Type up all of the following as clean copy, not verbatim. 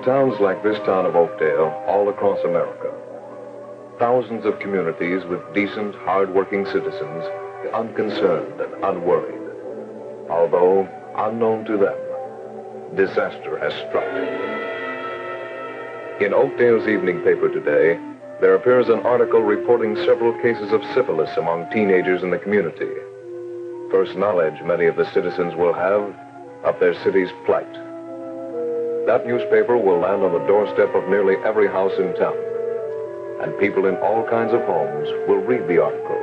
are towns like this town of Oakdale all across America. Thousands of communities with decent, hard-working citizens, unconcerned and unworried. Although, unknown to them, disaster has struck. In Oakdale's evening paper today, there appears an article reporting several cases of syphilis among teenagers in the community. First knowledge many of the citizens will have of their city's plight. That newspaper will land on the doorstep of nearly every house in town, and people in all kinds of homes will read the article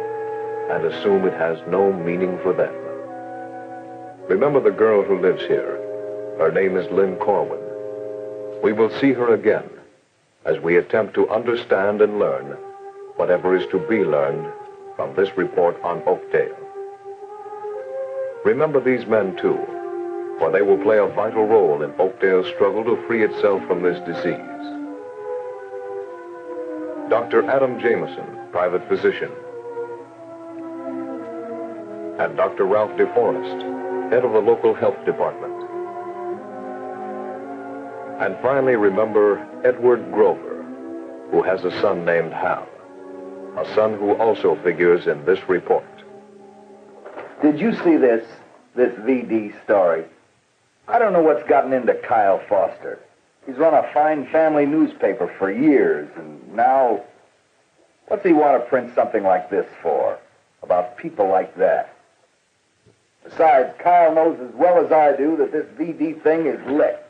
and assume it has no meaning for them. Remember the girl who lives here. Her name is Lynn Corwin. We will see her again as we attempt to understand and learn whatever is to be learned from this report on Oakdale. Remember these men, too, for they will play a vital role in Oakdale's struggle to free itself from this disease. Dr. Adam Jameson, private physician, and Dr. Ralph DeForest, head of the local health department. And finally, remember Edward Grover, who has a son named Hal, a son who also figures in this report. Did you see this VD story? I don't know what's gotten into Kyle Foster. He's run a fine family newspaper for years, and now, what's he want to print something like this for? About people like that? Besides, Kyle knows as well as I do that this VD thing is licked.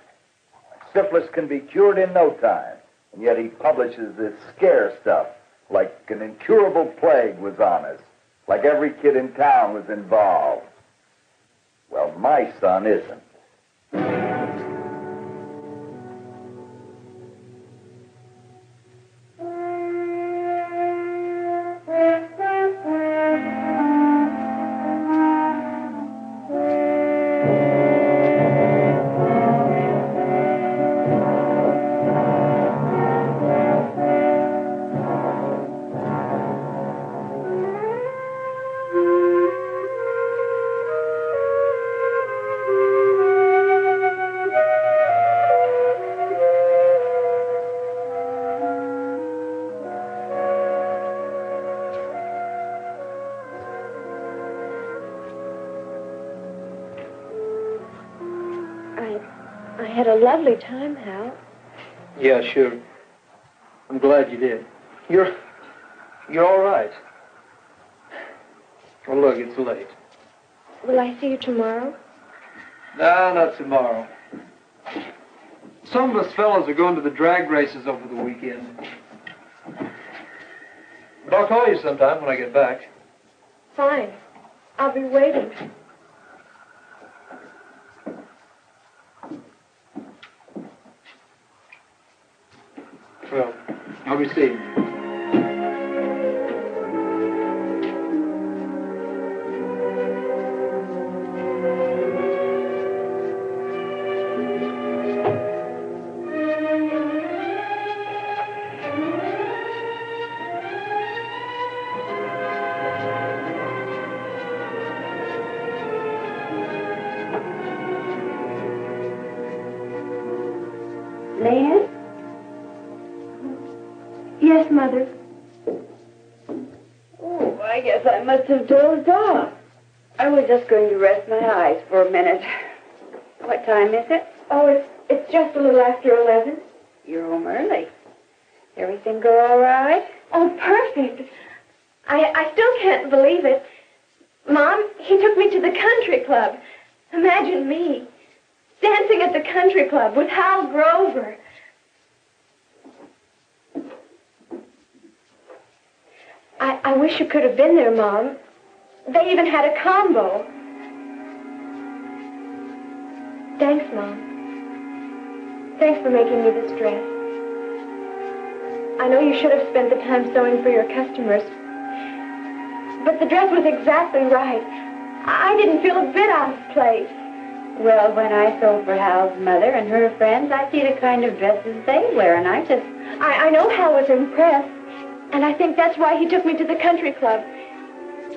Syphilis can be cured in no time, and yet he publishes this scare stuff like an incurable plague was on us, like every kid in town was involved. Well, my son isn't. I had a lovely time, Hal. Yeah, sure. I'm glad you did. You're all right. Well, look, it's late. Will I see you tomorrow? No, not tomorrow. Some of us fellows are going to the drag races over the weekend. But I'll call you sometime when I get back. Fine. I'll be waiting. Well, I'll be seeing you. Nan? Yes, Mother. Oh, I guess I must have dozed off. I was just going to rest my eyes for a minute. What time is it? Oh, it's just a little after 11. You're home early. Everything go all right? Oh, perfect. I still can't believe it. Mom, he took me to the country club. Imagine me dancing at the country club with Hal Grover. I wish you could have been there, Mom. They even had a combo. Thanks, Mom. Thanks for making me this dress. I know you should have spent the time sewing for your customers, but the dress was exactly right. I didn't feel a bit out of place. Well, when I sew for Hal's mother and her friends, I see the kind of dresses they wear, and I know Hal was impressed, and I think that's why he took me to the country club.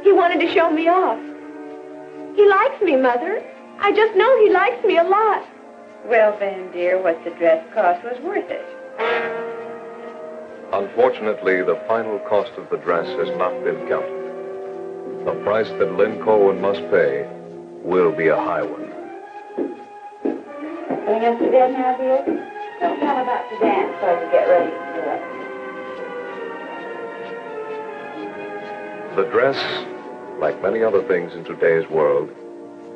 He wanted to show me off. He likes me, Mother. I just know he likes me a lot. Well, then, dear, what the dress cost was worth it. Unfortunately, the final cost of the dress has not been counted. The price that Lynn Corwin must pay will be a high one. Going up to bed now, dear? Don't tell about the dance so I can get ready to do it. The dress, like many other things in today's world,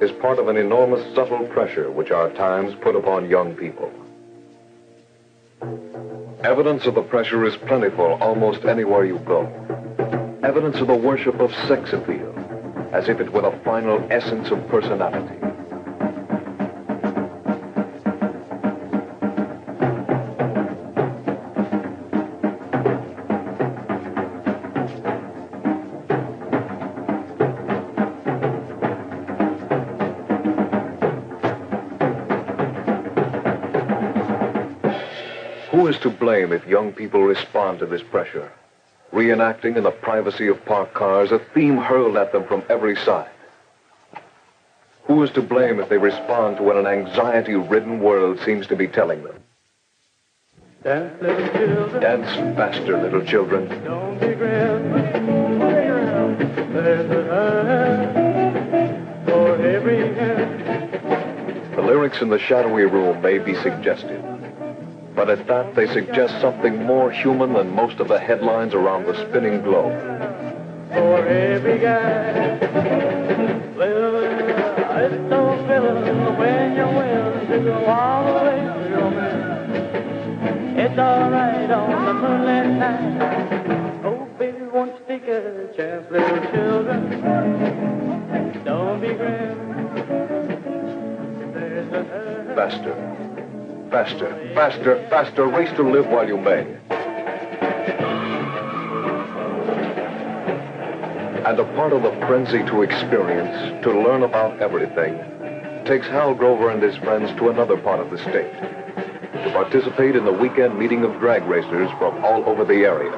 is part of an enormous subtle pressure which our times put upon young people. Evidence of the pressure is plentiful almost anywhere you go. Evidence of the worship of sex appeal, as if it were the final essence of personality. Who is to blame if young people respond to this pressure, reenacting in the privacy of parked cars a theme hurled at them from every side? Who is to blame if they respond to what an anxiety-ridden world seems to be telling them? Dance, little children. Dance faster, little children. Don't be grim. There's a hand for every hand. The lyrics in the shadowy room may be suggestive, but at that, they suggest something more human than most of the headlines around the spinning globe. For every guy. Well, it's so thrilling when you're willing to go all the way to your man. It's all right on the moonlit night. Oh, baby, won't you take a chance, little children? Don't be grim. There's a Faster. Faster, faster, faster, race to live while you may. And a part of the frenzy to experience, to learn about everything, takes Hal Grover and his friends to another part of the state, to participate in the weekend meeting of drag racers from all over the area.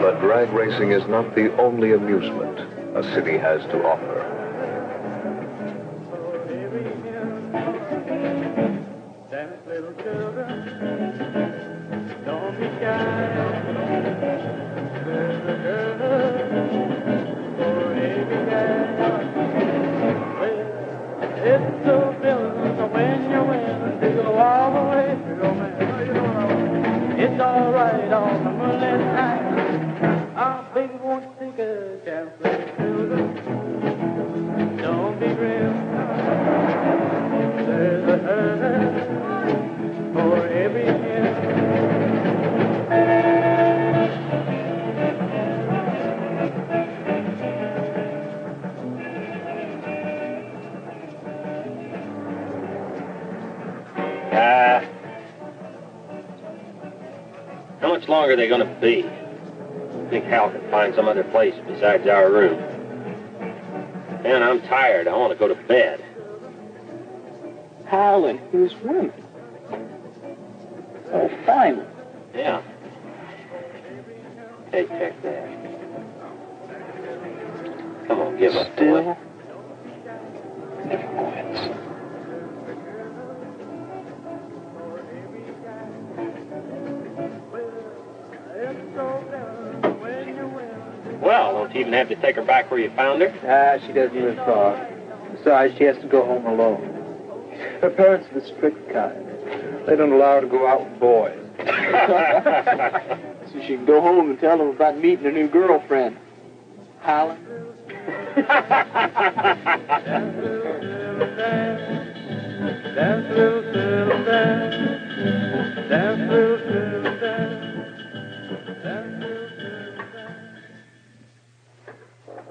But drag racing is not the only amusement a city has to offer. dance, little children. Don't be shy. There's a girl for every guy. Well, it's so thrilling when you're willing to go all the way to your man. It's all right on the moonlit night. Oh, baby, won't you take a chance, little children? Don't be grim. There's a hurt for every year. How much longer are they going to be? I think Hal can find some other place besides our room. Man, I'm tired. I want to go to bed. Hal in his room. Oh, fine. Yeah. Hey, check that. Come on, give up. Still boy. never quits. Well, don't you even have to take her back where you found her? She doesn't live far. Besides, she has to go home alone. Her parents are the strict kind. They don't allow her to go out with boys. So she can go home and tell them about meeting a new girlfriend. Howlin'. Dance, little children, dance. Dance, little children, dance. Dance, little children, dance.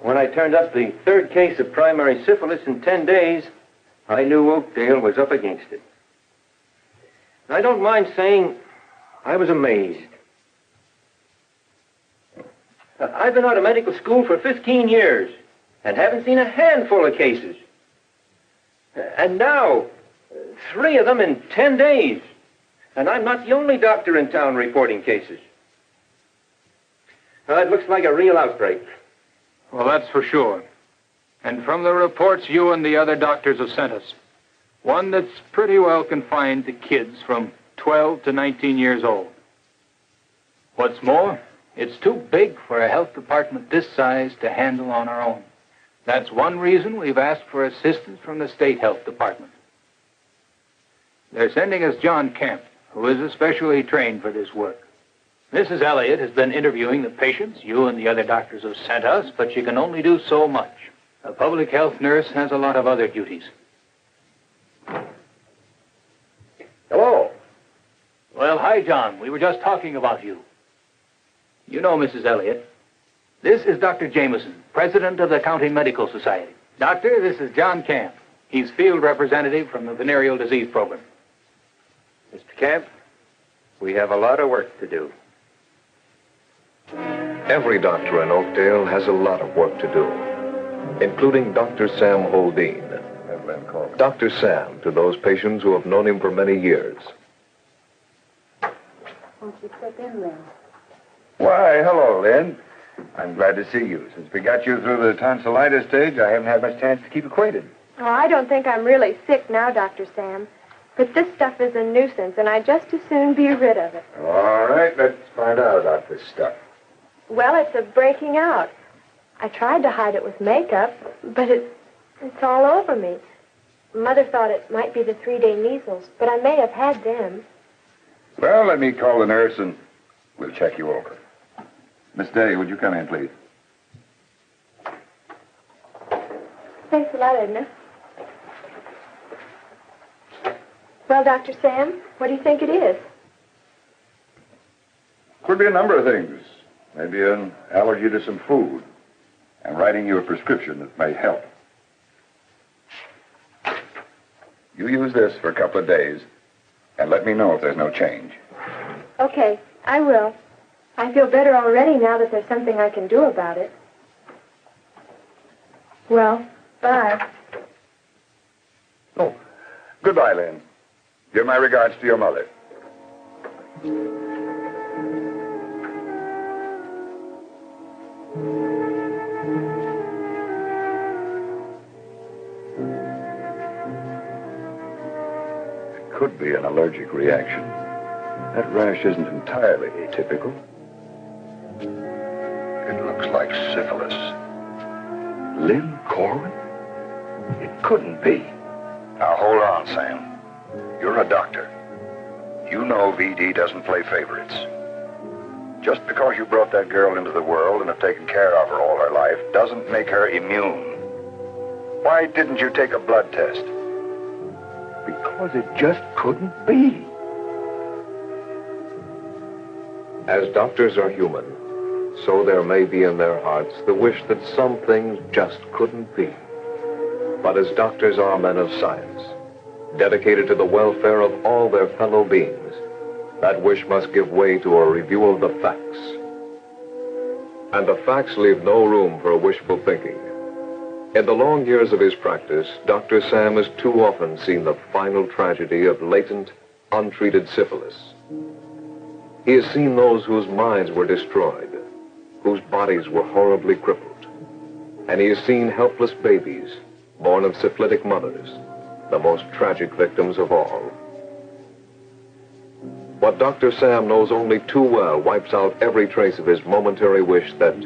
When I turned up the third case of primary syphilis in 10 days, I knew Oakdale was up against it. And I don't mind saying I was amazed. I've been out of medical school for 15 years and haven't seen a handful of cases. And now, 3 of them in 10 days. And I'm not the only doctor in town reporting cases. It looks like a real outbreak. Well, that's for sure. And from the reports you and the other doctors have sent us, one that's pretty well confined to kids from 12 to 19 years old. What's more, it's too big for a health department this size to handle on our own. That's one reason we've asked for assistance from the state health department. They're sending us John Kemp, who is especially trained for this work. Mrs. Elliott has been interviewing the patients you and the other doctors have sent us, but she can only do so much. A public health nurse has a lot of other duties. Hello. Well, hi, John. We were just talking about you. You know Mrs. Elliott. This is Dr. Jameson, president of the County Medical Society. Doctor, this is John Camp. He's field representative from the venereal disease program. Mr. Camp, we have a lot of work to do. Every doctor in Oakdale has a lot of work to do, including Dr. Sam Holdeen. Dr. Sam, to those patients who have known him for many years. Won't you step in, Lynn? Why, hello, Lynn. I'm glad to see you. Since we got you through the tonsillitis stage, I haven't had much chance to keep acquainted. Oh, I don't think I'm really sick now, Dr. Sam. But this stuff is a nuisance, and I'd just as soon be rid of it. All right, let's find out about this stuff. Well, it's a breaking out. I tried to hide it with makeup, but it's all over me. Mother thought it might be the 3-day measles, but I may have had them. Well, let me call the nurse and we'll check you over. Miss Day, would you come in, please? Thanks a lot, Edna. Well, Dr. Sam, what do you think it is? Could be a number of things. Maybe an allergy to some food. I'm writing you a prescription that may help. You use this for a couple of days and let me know if there's no change. Okay, I will. I feel better already now that there's something I can do about it. Well, bye. Oh, goodbye, Lynn. Give my regards to your mother. It could be an allergic reaction. That rash isn't entirely atypical. It looks like syphilis. Lynn Corwin? It couldn't be. Now, hold on, Sam. You're a doctor. You know VD doesn't play favorites. Just because you brought that girl into the world and have taken care of her all her life doesn't make her immune. Why didn't you take a blood test? Because it just couldn't be. As doctors are human, so there may be in their hearts the wish that some things just couldn't be. But as doctors are men of science, dedicated to the welfare of all their fellow beings, that wish must give way to a review of the facts. And the facts leave no room for wishful thinking. In the long years of his practice, Dr. Sam has too often seen the final tragedy of latent, untreated syphilis. He has seen those whose minds were destroyed, whose bodies were horribly crippled. And he has seen helpless babies, born of syphilitic mothers, the most tragic victims of all. What Dr. Sam knows only too well wipes out every trace of his momentary wish that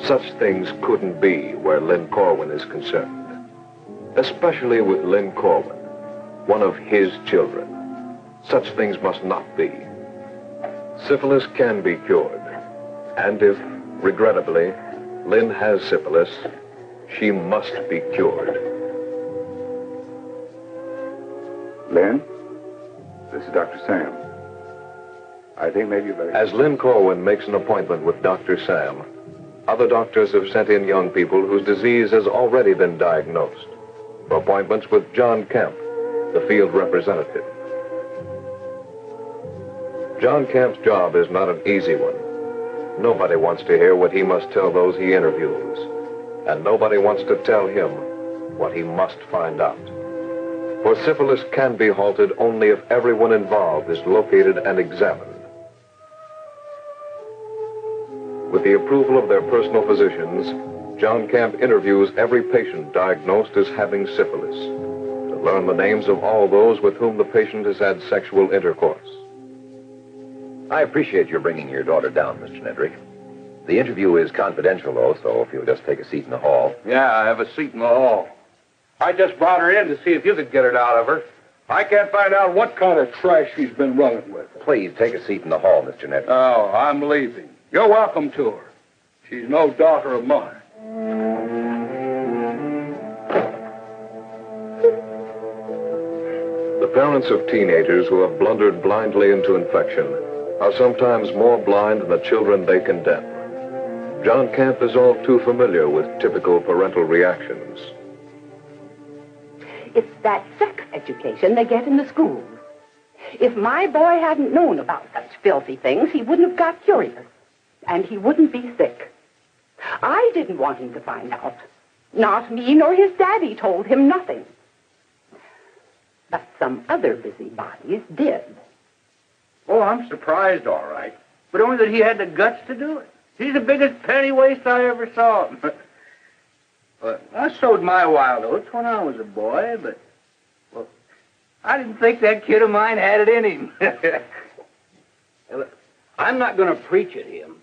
such things couldn't be where Lynn Corwin is concerned. Especially with Lynn Corwin, one of his children. Such things must not be. Syphilis can be cured. And if, regrettably, Lynn has syphilis, she must be cured. Lynn, this is Dr. Sam. I think maybe you better... As Lynn Corwin makes an appointment with Dr. Sam, other doctors have sent in young people whose disease has already been diagnosed for appointments with John Kemp, the field representative. John Kemp's job is not an easy one. Nobody wants to hear what he must tell those he interviews, and nobody wants to tell him what he must find out. For syphilis can be halted only if everyone involved is located and examined. With the approval of their personal physicians, John Camp interviews every patient diagnosed as having syphilis to learn the names of all those with whom the patient has had sexual intercourse. I appreciate your bringing your daughter down, Mr. Nedrick. The interview is confidential, though, so if you'll just take a seat in the hall. Yeah, I have a seat in the hall. I just brought her in to see if you could get it out of her. I can't find out what kind of trash she's been running with. Please, take a seat in the hall, Mr. Nedrick. Oh, I'm leaving. You're welcome to her. She's no daughter of mine. The parents of teenagers who have blundered blindly into infection are sometimes more blind than the children they condemn. John Camp is all too familiar with typical parental reactions. It's that sex education they get in the schools. If my boy hadn't known about such filthy things, he wouldn't have got curious. And he wouldn't be sick. I didn't want him to find out. Not me nor his daddy told him nothing. But some other busybodies did. Oh, I'm surprised, all right. But only that he had the guts to do it. He's the biggest penny waste I ever saw. But I sowed my wild oats when I was a boy, but, well, I didn't think that kid of mine had it in him. I'm not going to preach at him.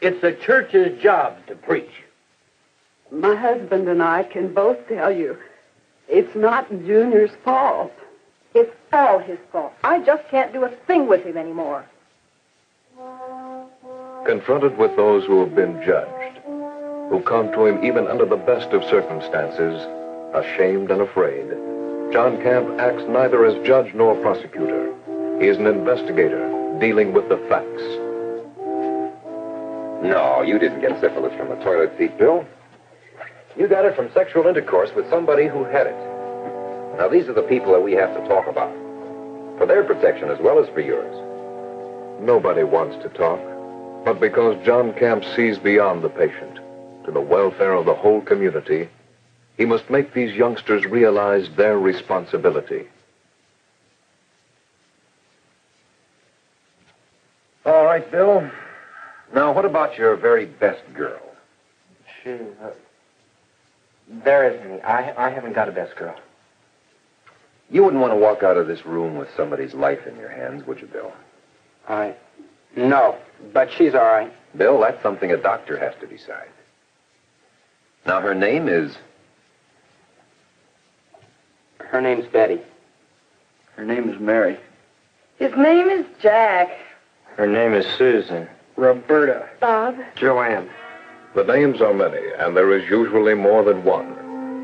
It's the church's job to preach. My husband and I can both tell you it's not Junior's fault. It's all his fault. I just can't do a thing with him anymore. Confronted with those who have been judged, who come to him even under the best of circumstances, ashamed and afraid, John Camp acts neither as judge nor prosecutor. He is an investigator dealing with the facts. No, you didn't get syphilis from the toilet seat, Bill. You got it from sexual intercourse with somebody who had it. Now, these are the people that we have to talk about, for their protection as well as for yours. Nobody wants to talk, but because John Camp sees beyond the patient to the welfare of the whole community, he must make these youngsters realize their responsibility. All right, Bill. Now, what about your very best girl? There isn't any. I haven't got a best girl. You wouldn't want to walk out of this room with somebody's life in your hands, would you, Bill? No, but she's all right. Bill, that's something a doctor has to decide. Now, her name is... Her name's Betty. Her name is Mary. His name is Jack. Her name is Susan. Roberta. Bob. Joanne. The names are many, and there is usually more than one.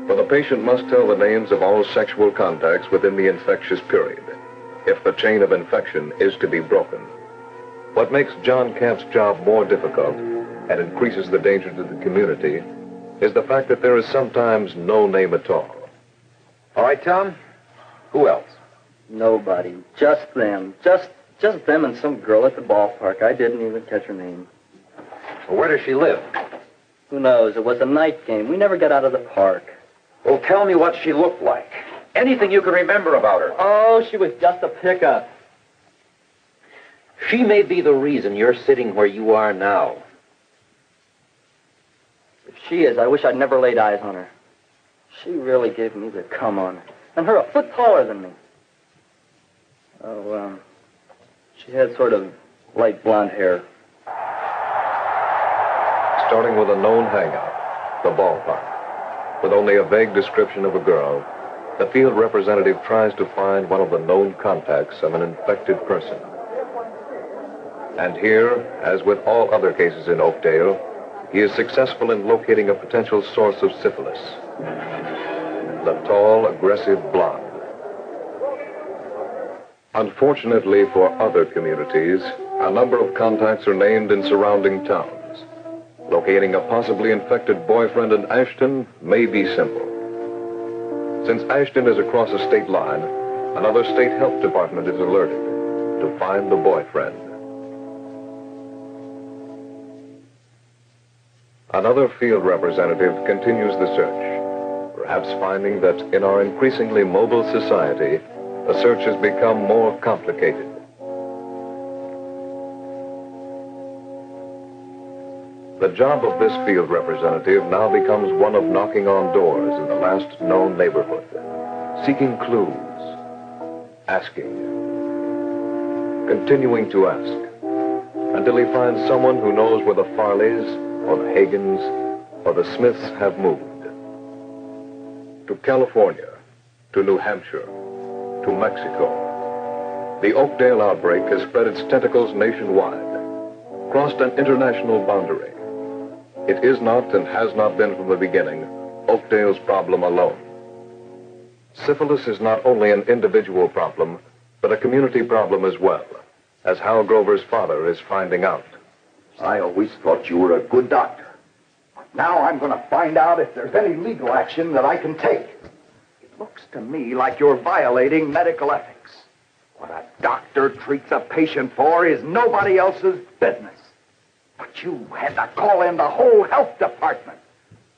For the patient must tell the names of all sexual contacts within the infectious period, if the chain of infection is to be broken. What makes John Camp's job more difficult and increases the danger to the community is the fact that there is sometimes no name at all. All right, Tom. Who else? Nobody. Just them. Just them and some girl at the ballpark. I didn't even catch her name. Well, where does she live? Who knows? It was a night game. We never got out of the park. Well, tell me what she looked like. Anything you can remember about her. Oh, she was just a pickup. She may be the reason you're sitting where you are now. If she is, I wish I'd never laid eyes on her. She really gave me the come on. And her a foot taller than me. Oh, she had sort of light blonde hair. Starting with a known hangout, the ballpark. With only a vague description of a girl, the field representative tries to find one of the known contacts of an infected person. And here, as with all other cases in Oakdale, he is successful in locating a potential source of syphilis. The tall, aggressive blonde. Unfortunately for other communities, a number of contacts are named in surrounding towns. Locating a possibly infected boyfriend in Ashton may be simple. Since Ashton is across a state line, another state health department is alerted to find the boyfriend. Another field representative continues the search, perhaps finding that in our increasingly mobile society, the search has become more complicated. The job of this field representative now becomes one of knocking on doors in the last known neighborhood, seeking clues, asking, continuing to ask, until he finds someone who knows where the Farleys, or the Hagens, or the Smiths have moved. To California, to New Hampshire, to Mexico. The Oakdale outbreak has spread its tentacles nationwide, crossed an international boundary. It is not and has not been from the beginning Oakdale's problem alone. Syphilis is not only an individual problem, but a community problem as well, as Hal Grover's father is finding out. I always thought you were a good doctor. Now I'm going to find out if there's any legal action that I can take. It looks to me like you're violating medical ethics. What a doctor treats a patient for is nobody else's business. But you had to call in the whole health department,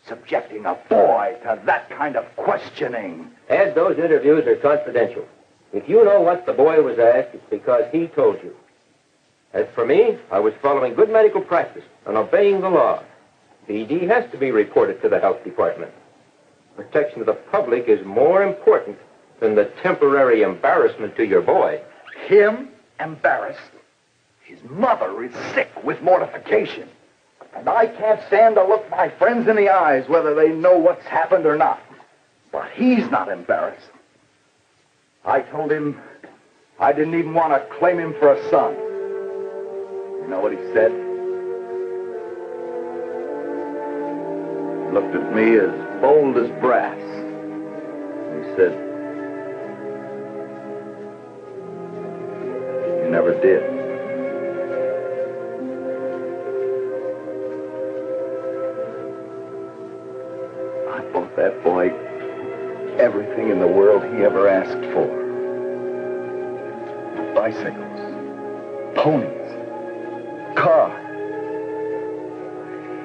subjecting a boy to that kind of questioning. As those interviews are confidential, if you know what the boy was asked, it's because he told you. As for me, I was following good medical practice and obeying the law. BD has to be reported to the health department. Protection of the public is more important than the temporary embarrassment to your boy. Him embarrassed? His mother is sick with mortification. And I can't stand to look my friends in the eyes whether they know what's happened or not. But he's not embarrassed. I told him I didn't even want to claim him for a son. You know what he said? He looked at me as bold as brass. He said, "You never did." I bought that boy everything in the world he ever asked for. Bicycles, ponies, car.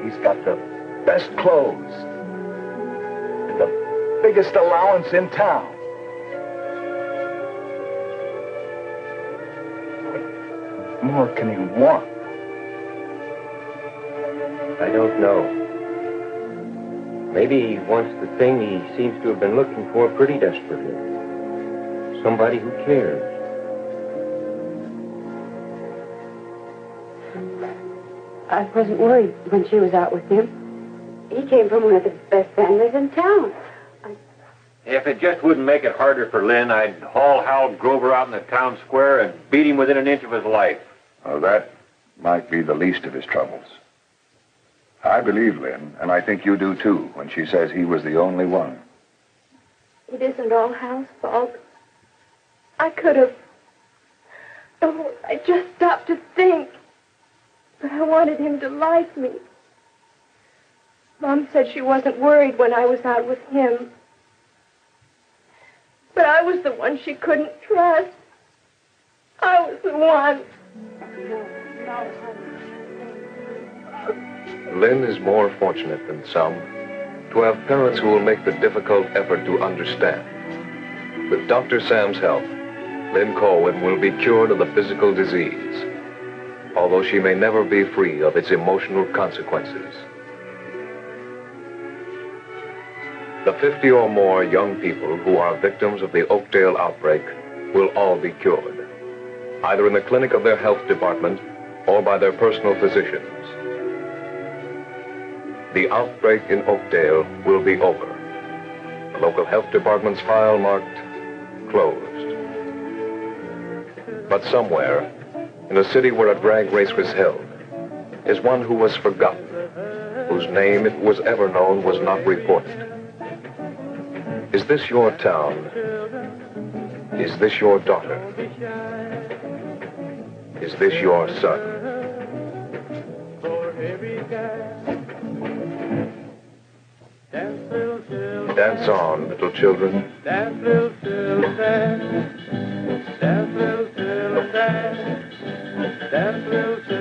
He's got the best clothes and the biggest allowance in town. What more can he want? I don't know. Maybe he wants the thing he seems to have been looking for pretty desperately. Somebody who cares. I wasn't worried when she was out with him. He came from one of the best families in town. If it just wouldn't make it harder for Lynn, I'd haul Hal Grover out in the town square and beat him within an inch of his life. Oh, that might be the least of his troubles. I believe Lynn, and I think you do too, when she says he was the only one. It isn't all Hal's fault. I could have... Oh, I just stopped to think. But I wanted him to like me. Mom said she wasn't worried when I was out with him. But I was the one she couldn't trust. I was the one. Lynn is more fortunate than some to have parents who will make the difficult effort to understand. With Dr. Sam's help, Lynn Corwin will be cured of the physical disease, although she may never be free of its emotional consequences. The 50 or more young people who are victims of the Oakdale outbreak will all be cured, either in the clinic of their health department or by their personal physicians. The outbreak in Oakdale will be over. The local health department's file marked closed. But somewhere, in a city where a drag race was held, is one who was forgotten, whose name, if it was ever known, was not reported. Is this your town? Is this your daughter? Is this your son? Dance on, little children. Dance, little children, dance. Dance, little children, dance. Dance, little children.